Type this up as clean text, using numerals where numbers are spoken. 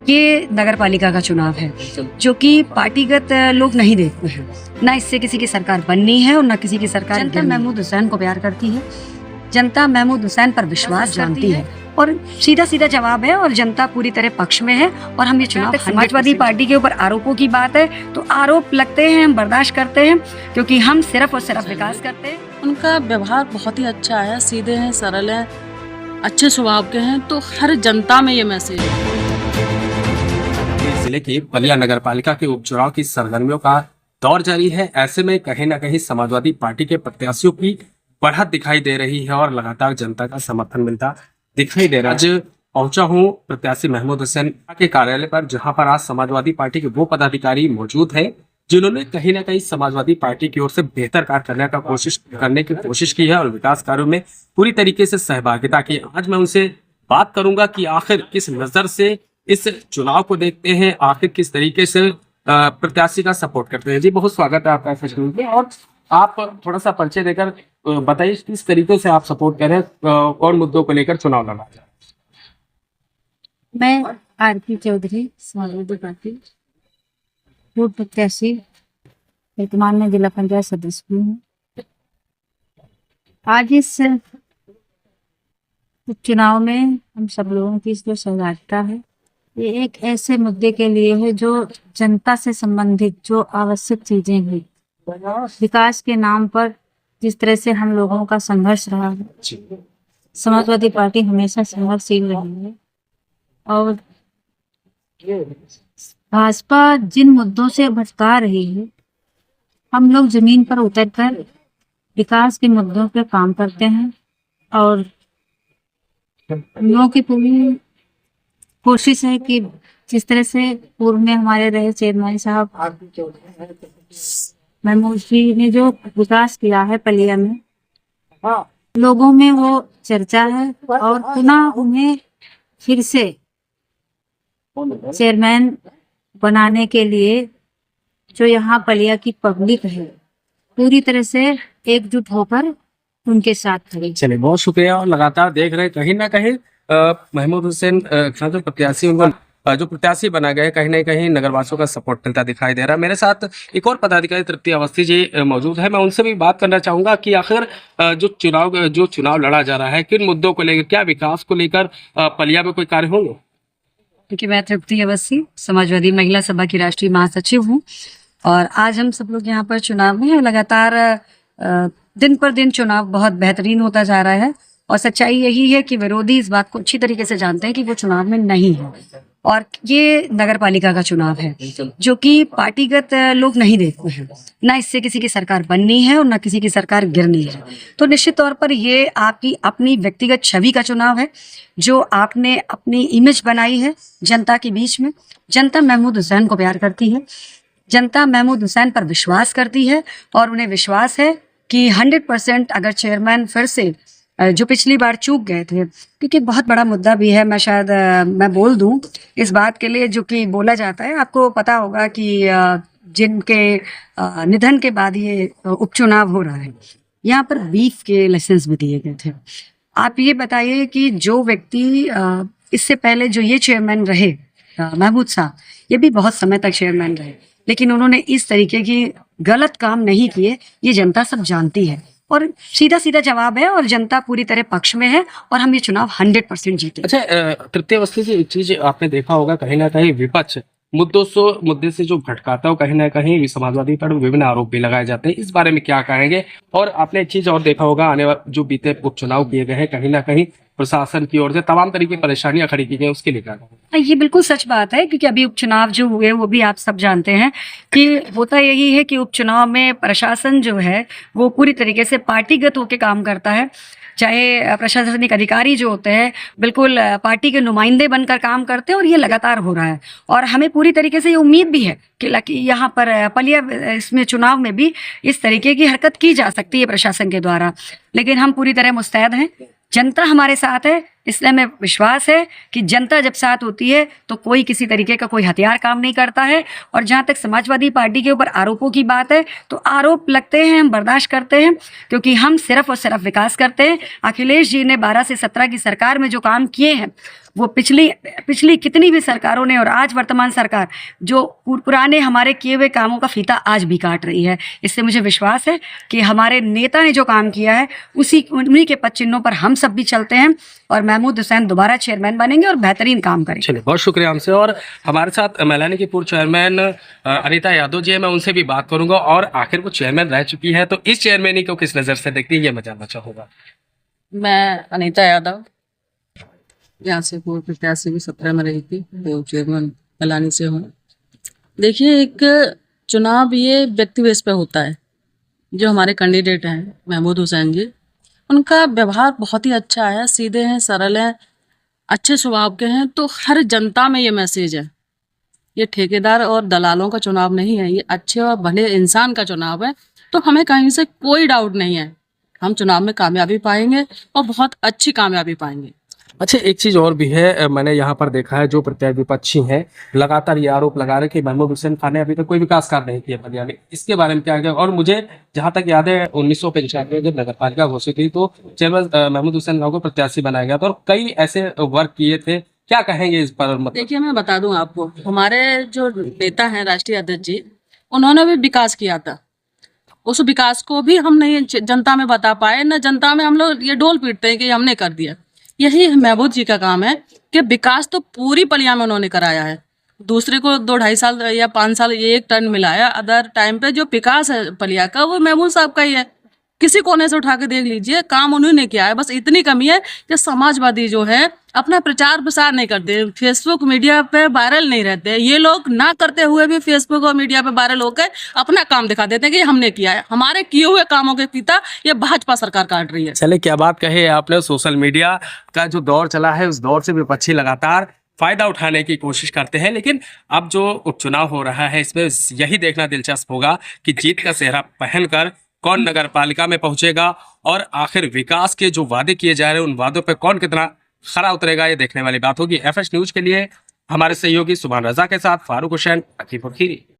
ये नगर पालिका का चुनाव है जो कि पार्टीगत लोग नहीं देखते हैं। ना इससे किसी की सरकार बननी है और ना किसी की सरकार। जनता महमूद हुसैन को प्यार करती है, जनता महमूद हुसैन पर विश्वास जानती है और सीधा सीधा जवाब है। और जनता पूरी तरह पक्ष में है। और हम ये चुनाव समाजवादी पार्टी के ऊपर आरोपों की बात है तो आरोप लगते हैं, हम बर्दाश्त करते हैं क्योंकि हम सिर्फ और सिर्फ विकास करते हैं। उनका व्यवहार बहुत ही अच्छा है, सीधे हैं, सरल हैं, अच्छे स्वभाव के हैं। तो हर जनता में ये मैसेज है। जिले की बलिया नगर पालिका के उपचुनाव की सरगर्मियों का दौर जारी है। ऐसे में कहीं न कहीं समाजवादी पार्टी के प्रत्याशियों की बढ़त दिखाई दे रही है और लगातार जनता का समर्थन मिलता दिखाई दे रहा है। आज पहुंचा हूं प्रत्याशी महमूद हुसैन के कार्यालय पर, जहां पर आज समाजवादी पार्टी के वो पदाधिकारी मौजूद हैं जिन्होंने कहीं न कहीं समाजवादी पार्टी की ओर से बेहतर कार्य करने की कोशिश की है और विकास कार्यों में पूरी तरीके से सहभागिता की। आज मैं उनसे बात करूंगा कि आखिर किस नजर से इस चुनाव को देखते हैं, आखिर किस तरीके से प्रत्याशी का सपोर्ट करते हैं। जी बहुत स्वागत है आपका फेसबुक में। और आप थोड़ा सा परिचय देकर बताइए किस तरीके से आप सपोर्ट कर रहे हैं, कौन मुद्दों को लेकर चुनाव लड़ा रहे हैं। मैं आरपी चौधरी, समाजवादी पार्टी पूर्व प्रत्याशी, वर्तमान में जिला पंचायत सदस्य हूँ। आज इस उपचुनाव में हम सब लोगों की जो सहभागिता है, ये एक ऐसे मुद्दे के लिए है जो जनता से संबंधित जो आवश्यक चीजें हैं, विकास के नाम पर जिस तरह से हम लोगों का संघर्ष रहा है। समाजवादी पार्टी हमेशा संघर्षशील रही है और भाजपा जिन मुद्दों से भटका रही है, हम लोग जमीन पर उतरकर विकास के मुद्दों पर काम करते हैं और हम लोगों की पूरी कोशिश है कि जिस तरह से पूर्व में हमारे रहे चेयरमैन साहब महमूद जी ने जो विकास किया है पलिया में, लोगों में वो चर्चा है और पुनः उन्हें फिर से चेयरमैन बनाने के लिए जो यहाँ पलिया की पब्लिक है पूरी तरह से एकजुट होकर उनके साथ खड़ी। चलिए बहुत शुक्रिया। और लगातार देख रहे हैं कहीं ना कहीं महमूद हुसैन खान जो प्रत्याशी उनको जो प्रत्याशी बना गए, कहीं ना कहीं नगरवासियों का सपोर्ट मिलता दिखाई दे रहा है। मेरे साथ एक और पदाधिकारी तृप्ति अवस्थी जी मौजूद है। मैं उनसे भी बात करना चाहूंगा कि आखिर जो चुनाव लड़ा जा रहा है, किन मुद्दों को लेकर, क्या विकास को लेकर पलिया में कोई कार्य होंगे। क्योंकि मैं तृप्ति अवस्थी, समाजवादी महिला सभा की राष्ट्रीय महासचिव हूँ और आज हम सब लोग यहाँ पर चुनाव में हैं। लगातार दिन पर दिन चुनाव बहुत बेहतरीन होता जा रहा है और सच्चाई यही है कि विरोधी इस बात को अच्छी तरीके से जानते हैं कि वो चुनाव में नहीं है। और ये नगर पालिका का चुनाव है जो कि पार्टीगत लोग नहीं देखते हैं। ना इससे किसी की सरकार बननी है और ना किसी की सरकार गिरनी है। तो निश्चित तौर पर ये आपकी अपनी व्यक्तिगत छवि का चुनाव है जो आपने अपनी इमेज बनाई है जनता के बीच में। जनता महमूद हुसैन को प्यार करती है, जनता महमूद हुसैन पर विश्वास करती है और उन्हें विश्वास है कि 100% अगर चेयरमैन फिर से जो पिछली बार चूक गए थे, क्योंकि बहुत बड़ा मुद्दा भी है, मैं शायद मैं बोल दूं इस बात के लिए जो कि बोला जाता है। आपको पता होगा कि जिनके निधन के बाद ये उपचुनाव हो रहा है, यहाँ पर बीफ के लाइसेंस भी दिए गए थे। आप ये बताइए कि जो व्यक्ति इससे पहले जो ये चेयरमैन रहे महमूद साहब, ये भी बहुत समय तक चेयरमैन रहे, लेकिन उन्होंने इस तरीके की गलत काम नहीं किए। ये जनता सब जानती है और सीधा सीधा जवाब है और जनता पूरी तरह पक्ष में है और हम ये चुनाव 100% जीते। अच्छा तृप्ति अवस्थी जी, एक चीज आपने देखा होगा कहीं ना कहीं विपक्ष मुद्दे से जो भटकाता है, कहीं ना कहीं समाजवादी पर विभिन्न आरोप भी लगाए जाते हैं। इस बारे में क्या कहेंगे। और आपने एक चीज और देखा होगा, आने वाले जो बीते उपचुनाव किए गए हैं, कहीं ना कहीं प्रशासन की ओर से तमाम तरीके की परेशानियां खड़ी की गई, उसके लिए क्या कहेंगे। ये बिल्कुल सच बात है क्योंकि अभी उपचुनाव जो हुए वो भी आप सब जानते हैं कि होता यही है कि उपचुनाव में प्रशासन जो है वो पूरी तरीके से पार्टीगत होकर काम करता है। चाहे प्रशासनिक अधिकारी जो होते हैं बिल्कुल पार्टी के नुमाइंदे बनकर काम करते हैं और ये लगातार हो रहा है। और हमें पूरी तरीके से ये उम्मीद भी है कि यहाँ पर पलिया इसमें चुनाव में भी इस तरीके की हरकत की जा सकती है प्रशासन के द्वारा, लेकिन हम पूरी तरह मुस्तैद हैं। जनता हमारे साथ है, इसलिए हमें विश्वास है कि जनता जब साथ होती है तो कोई किसी तरीके का कोई हथियार काम नहीं करता है। और जहाँ तक समाजवादी पार्टी के ऊपर आरोपों की बात है तो आरोप लगते हैं, हम बर्दाश्त करते हैं क्योंकि हम सिर्फ और सिर्फ विकास करते हैं। अखिलेश जी ने 12 से 17 की सरकार में जो काम किए हैं वो पिछली पिछली कितनी भी सरकारों ने और आज वर्तमान सरकार जो पुराने हमारे किए हुए कामों का फीता आज भी काट रही है। इससे मुझे विश्वास है कि हमारे नेता ने जो काम किया है उन्हीं के पद चिन्हों पर हम सब भी चलते हैं और महमूद हुसैन दोबारा चेयरमैन बनेंगे और बेहतरीन काम करेंगे। चलिए, बहुत शुक्रिया हमसे। और हमारे साथ मैलानी की पूर्व चेयरमैन अनीता यादव जी है, मैं उनसे भी बात करूंगा और आखिर वो चेयरमैन रह चुकी है तो इस चेयरमैनी को किस नज़र से देखती है ये मैं जानना चाहूँगा। मैं अनीता यादव यहाँ से पूर्व प्रत्याशी भी 17 में रही थी, तो चेयरमैन मैलानी से हूँ। देखिए, एक चुनाव ये व्यक्ति बेस पे होता है। जो हमारे कैंडिडेट हैं महमूद हुसैन जी, उनका व्यवहार बहुत ही अच्छा है, सीधे हैं, सरल हैं, अच्छे स्वभाव के हैं। तो हर जनता में ये मैसेज है, ये ठेकेदार और दलालों का चुनाव नहीं है, ये अच्छे और भले इंसान का चुनाव है। तो हमें कहीं से कोई डाउट नहीं है, हम चुनाव में कामयाबी पाएंगे और बहुत अच्छी कामयाबी पाएंगे। अच्छा, एक चीज और भी है, मैंने यहाँ पर देखा है जो प्रत्याशी विपक्षी हैं लगातार ये आरोप लगा रहे कि महमूद हुसैन खान ने अभी तक कोई विकास कार्य नहीं किया बलिया में। इसके बारे में क्या है? और मुझे जहां तक याद है 1995 में जब नगर पालिका घोषित हुई तो चेयरमैन महमूद हुसैन खान को प्रत्याशी बनाया गया था और कई ऐसे वर्क किए थे। क्या कहेंगे इस पर? मतलब देखिए, मैं बता दूं आपको, हमारे जो नेता हैं राष्ट्रीय अध्यक्ष जी, उन्होंने भी विकास किया था। उस विकास को भी हम नहीं जनता में बता पाए, न जनता में हम लोग ये डोल पीटते हैं कि हमने कर दिया। यही महमूद जी का काम है कि विकास तो पूरी पलिया में उन्होंने कराया है। दूसरे को 2-2.5 साल या 5 साल ये एक टर्न मिलाया, अदर टाइम पे जो विकास है पलिया का वो महमूद साहब का ही है। किसी कोने से उठा के देख लीजिए, काम उन्होंने किया है। बस इतनी कमी है कि समाजवादी जो है अपना प्रचार प्रसार नहीं करते, फेसबुक मीडिया पे वायरल नहीं रहते। ये लोग ना करते हुए भी फेसबुक और मीडिया पे वायरल होकर अपना काम दिखा देते हैं कि हमने किया है। हमारे किए हुए कामों के फीता ये भाजपा सरकार काट रही है। चले, क्या बात कही है आपने। सोशल मीडिया का जो दौर चला है उस दौर से विपक्षी लगातार फायदा उठाने की कोशिश करते हैं, लेकिन अब जो उपचुनाव हो रहा है इसमें यही देखना दिलचस्प होगा कि जीत का सेहरा पहनकर कौन नगर पालिका में पहुंचेगा और आखिर विकास के जो वादे किए जा रहे हैं उन वादों पर कौन कितना खरा उतरेगा, ये देखने वाली बात होगी। एफएस न्यूज के लिए हमारे सहयोगी सुभान रजा के साथ फारूक हुसैन, लखीमपुर खीरी।